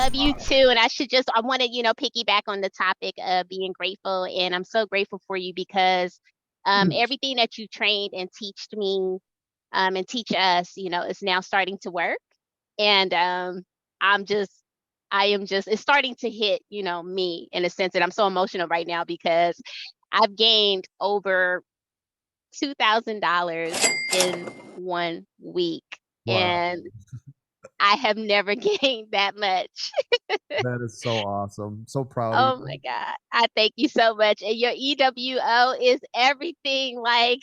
love you too. And I want to, piggyback on the topic of being grateful. And I'm so grateful for you because everything that you trained and teach me and teach us, is now starting to work. And I'm just, it's starting to hit, me in a sense that I'm so emotional right now because I've gained over $2,000 in 1 week. Wow. And I have never gained that much. That is so awesome. So proud of Oh you. my God. I thank you so much. And your EWO is everything. Like,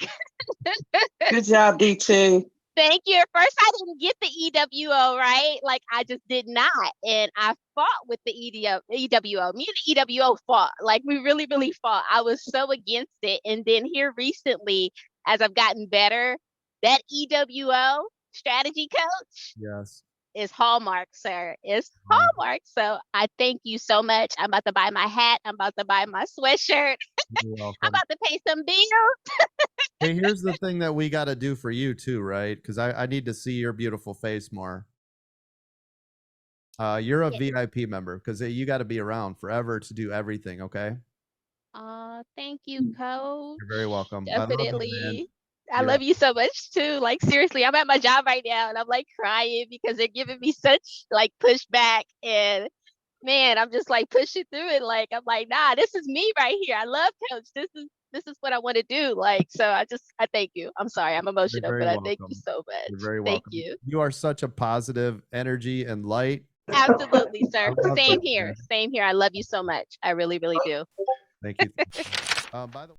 Good job, D2. thank you. At first, I didn't get the EWO, right? Like, I just did not. And I fought with the EWO. Me and the EWO fought. Like, we really, really fought. I was so against it. And then here recently, as I've gotten better, that EWO strategy coach Yes. is Hallmark, sir. It's Wow. Hallmark. So I thank you so much. I'm about to buy my hat. I'm about to buy my sweatshirt. You're I'm welcome. about to pay some bills. Hey, here's the thing that we got to do for you too, right? Because I need to see your beautiful face more. You're a Yeah. VIP member because you got to be around forever to do everything. Okay. Thank you, coach. You're very welcome. I love you, man. Definitely. I Yeah. love you so much too. Like seriously, I'm at my job right now and I'm like crying because they're giving me such like pushback and man, I'm just like pushing through it. Like I'm like, nah, this is me right here. I love coach. This is what I want to do. Like, so I thank you. I'm sorry, I'm You're emotional, very but I thank you welcome. so You're much. very Thank welcome. you. You are such a positive energy and light. Absolutely, I sir. love Same this, here. man. Same here. I love you so much. I really, really do. Thank you. By the way.